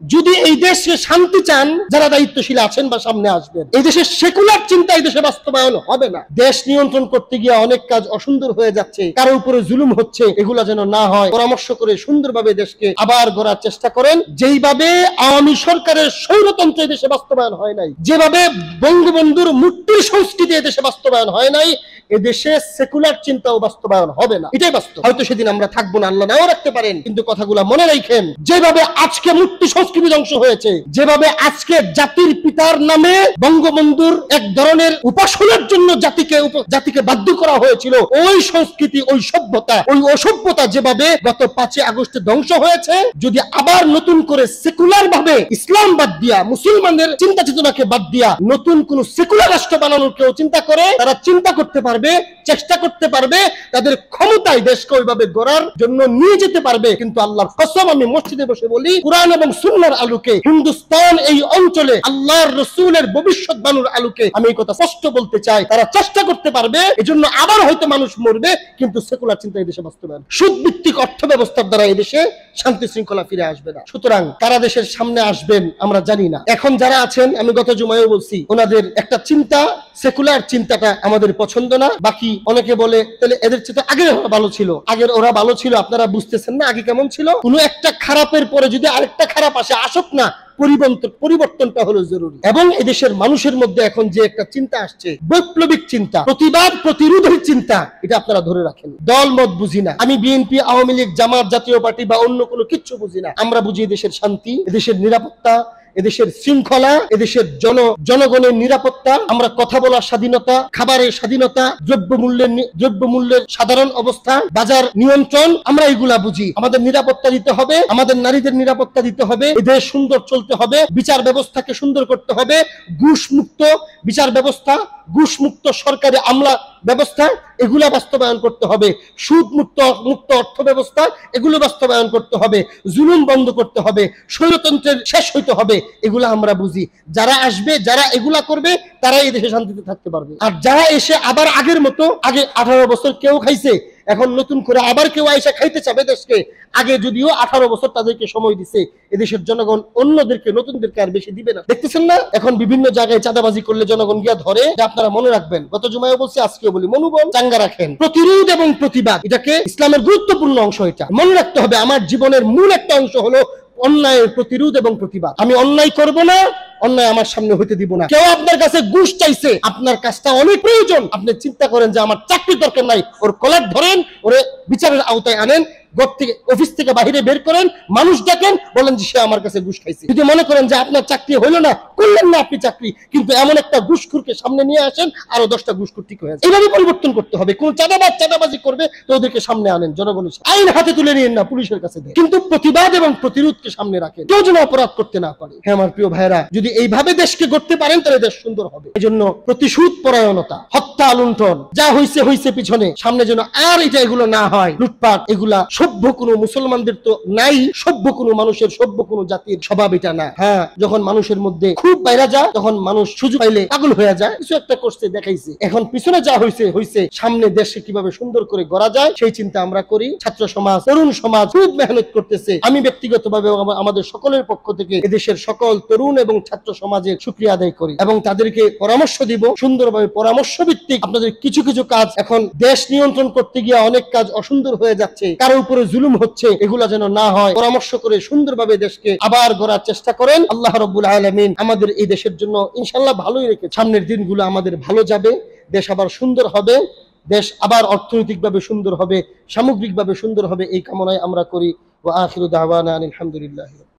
যদি এই দেশে শান্তি চান যারা দায়িত্বশীল আছেন বা সামনে আসবেন, এই দেশের সেকুলার চিন্তা এই দেশে বাস্তবায়ন হবে না। দেশ নিয়ন্ত্রণ করতে গিয়ে অনেক কাজ অসুন্দর হয়ে যাচ্ছে, কারো উপরে জুলুম হচ্ছে, এগুলা যেন না হয় পরামর্শ করে সুন্দরভাবে দেশকে আবার গড়ার চেষ্টা করেন। যেইভাবে আওয়ামী সরকারের স্বৈরতন্ত্র এই দেশে বাস্তবায়ন হয় নাই, যেভাবে বঙ্গবন্ধুর মূর্তির সংস্কৃতি এই দেশে বাস্তবায়ন হয় নাই, এদেশে সেকুলার চিন্তাও বাস্তবায়ন হবে না। এটাই বাস্তব। হয়তো সেদিন আমরা থাকবো না, আল্লাহ নাও রাখতে পারেন, কিন্তু কথাগুলা মনে রাখেন। যেভাবে আজকে মূর্তি সংস্কৃতি ধ্বংস হয়েছে, যেভাবে আজকে জাতির পিতার নামে বঙ্গবন্ধুর এক ধরনের উপাসনার জন্য জাতিকে বাধ্য করা হয়েছিল, ওই সংস্কৃতি, ওই সভ্যতা, ওই অসভ্যতা যেভাবে গত 5 আগস্টে ধ্বংস হয়েছে, যদি আবার নতুন করে সেকুলার ভাবে ইসলাম বাদ দিয়া, মুসলমানদের চিন্তা চেতনাকে বাদ দিয়া নতুন কোন সেকুলার রাষ্ট্র বানানোর কেউ চিন্তা করে, তারা চিন্তা করতে পারবে, চেষ্টা করতে পারবে, তাদের ক্ষমতায় দেশকে ওইভাবে গড়ার জন্য নিয়ে যেতে পারবে। কিন্তু আল্লাহর কসম, আমি মসজিদে বসে বলি, কুরআন এবং সুন্নাহর আলোকে হিন্দুস্তান এই অঞ্চলে আল্লাহর রাসূলের ভবিষ্যৎবাণীর আলোকে আমি এই কথা স্পষ্ট বলতে চাই, তারা চেষ্টা করতে পারবে। এজন্য আবার হয়তো মানুষ মরবে, কিন্তু সেকুলার চিন্তা এই দেশে বাস্তবায়ন, সুদ ভিত্তিক অর্থ ব্যবস্থার দ্বারা এই দেশে শান্তি শৃঙ্খলা ফিরে আসবে না। সুতরাং কারা দেশের সামনে আসবেন আমরা জানি না। এখন যারা আছেন, আমি গত জুমায়ও বলছি, ওনাদের একটা চিন্তা, সেকুলার চিন্তাটা আমাদের পছন্দ না। বাকি অনেকে বলে তাহলে এদের চেয়ে আগের ওরা ভালো ছিল, আগের ওরা ভালো ছিল, আপনারা বুঝতেছেন না আগে কেমন ছিল। কোনো একটা খারাপের পরে যদি আরেকটা খারাপ আসে, আসুক না, পরিবর্তনটা হলো জরুরি। এবং এদেশের মানুষের মধ্যে এখন যে একটা চিন্তা আসছে, বৈপ্লবিক চিন্তা, প্রতিবাদ প্রতিরোধের চিন্তা, এটা আপনারা ধরে রাখেন। দল মত বুঝি না, আমি বিএনপি, আওয়ামী লীগ, জামাত, জাতীয় পার্টি বা অন্য কোনো কিচ্ছু বুঝি না। আমরা বুঝি এদেশের শান্তি, এদেশের নিরাপত্তা, এদেশের শৃঙ্খলা, এদেশের জনগণের নিরাপত্তা, আমরা কথা বলার স্বাধীনতা, খাবারের স্বাধীনতা, দ্রব্যমূল্যের সাধারণ অবস্থা, বাজার নিয়ন্ত্রণ, আমরা এগুলা বুঝি। আমাদের নিরাপত্তা দিতে হবে, আমাদের নারীদের নিরাপত্তা দিতে হবে, এদের সুন্দর চলতে হবে, বিচার ব্যবস্থাকে সুন্দর করতে হবে, ঘুষ মুক্ত বিচার ব্যবস্থা, ঘুষ মুক্ত সরকারি আমলা ব্যবস্থা, এগুলা বাস্তবায়ন করতে হবে, সুদ মুক্ত অর্থ ব্যবস্থা, এগুলো বাস্তবায়ন করতে হবে, জুলুম বন্ধ করতে হবে, স্বৈরতন্ত্রের শেষ হইতে হবে। এগুলা আমরা বুঝি। যারা আসবে, যারা এগুলা করবে, তারাই এই দেশে শান্তিতে থাকতে পারবে। আর যারা এসে আবার আগের মতো, আগে 18 বছর কেউ খাইছে, এখন নতুন করে আবার কেউ আইসা খাইতে চাবে দেশকে। আগে যদিও 18 বছর তাদেরকে সময় দিছে, এদেশের জনগণ অন্যদেরকে, নতুনদেরকে আর বেশি দিবে না। দেখতেছেন না এখন বিভিন্ন জায়গায় চাঁদাবাজি করলে জনগণ গিয়া ধরে। আপনারা মনে রাখবেন, গত জুমায় বলছি, আজকেও বলি, মনোবল চাঙ্গা রাখেন। প্রতিরোধ এবং প্রতিবাদ, এটাকে ইসলামের গুরুত্বপূর্ণ অংশ। এটা মনে রাখতে হবে। আমার জীবনের মূল একটা অংশ হলো অন্যায়ের প্রতিরোধ এবং প্রতিবাদ। আমি অন্যায় করব না, অন্যায় আমার সামনে হইতে দিব না। কেউ আপনার কাছে ঘুষ চাইছে, আপনার কাজটা অনেক প্রয়োজন, আপনি চিন্তা করেন যে আমার চাকরি দরকার নাই, ওর কলার ধরেন, ওরে বিচারের আওতায় আনেন, ঘর থেকে, অফিস থেকে বাহিরে বের করেন, মানুষ দেখেন, বলেন যে সে আমার কাছে ঘুষ খাইছে। যদি মনে করেন যে আপনার চাকরি হইলো না, করলেন না আপনি চাকরি, কিন্তু এমন একটা ঘুষখোরকে সামনে নিয়ে আসেন, আরো 10টা ঘুষখোর ঠিক হয়ে যায়। এইভাবে পরিবর্তন করতে হবে। কোন চাঁদাবাজি করবে তো ওদেরকে সামনে আনেন, জনগণের আইন হাতে তুলে নিয়েন না, পুলিশের কাছে দেন, কিন্তু প্রতিবাদ এবং প্রতিরোধকে সামনে রাখেন, কেউ যেন অপরাধ করতে না পারে। হ্যাঁ আমার প্রিয় ভাইরা, যদি এইভাবে দেশকে গড়তে পারেন, তাহলে দেশ সুন্দর হবে। এই জন্য প্রতিশোধ পরায়ণতা, হত্যা, লুণ্ঠন, যা হইছে পিছনে, সামনে যেন আর এগুলো না হয়। লুটপাট, এগুলা সভ্য কোন মুসলমানদের তো নাই, সভ্য কোন মানুষের, সভ্য কোন জাতির স্বভাব এটা না। হ্যাঁ, যখন মানুষের মধ্যে খুব বাইরা যায়, তখন মানুষ সুযোগ পাইলে পাগল হয়ে যায়, কিছু একটা করছে, দেখাইছে। এখন পিছনে যা হইছে, সামনে দেশে কিভাবে সুন্দর করে গড়া যায় সেই চিন্তা আমরা করি। ছাত্র সমাজ, তরুণ সমাজ খুব মেহনত করতেছে। আমি ব্যক্তিগতভাবে আমাদের সকলের পক্ষ থেকে এদেশের সকল তরুণ এবং ছাত্র সমাজের শুকরিয়া আদায় করি এবং তাদেরকে পরামর্শ দিব, সুন্দরভাবে পরামর্শ ভিত্তিক আপনাদের কিছু কাজ, এখন দেশ নিয়ন্ত্রণ করতে গিয়ে অনেক কাজ অসুন্দর হয়ে যাচ্ছে, কারো উপরে জুলুম হচ্ছে, এগুলা যেন না হয় পরামর্শ করে সুন্দরভাবে দেশকে আবার গড়ার চেষ্টা করেন। আল্লাহ রাব্বুল আলামিন আমাদের এই দেশের জন্য ইনশাআল্লাহ ভালোই রেখে, সামনের দিনগুলো আমাদের ভালো যাবে, দেশ আবার সুন্দর হবে, দেশ আবার অর্থনৈতিকভাবে সুন্দর হবে, সামগ্রিকভাবে সুন্দর হবে, এই কামনায় আমরা করি। ওয়া আখিরু দাওয়ানা আলহামদুলিল্লাহ।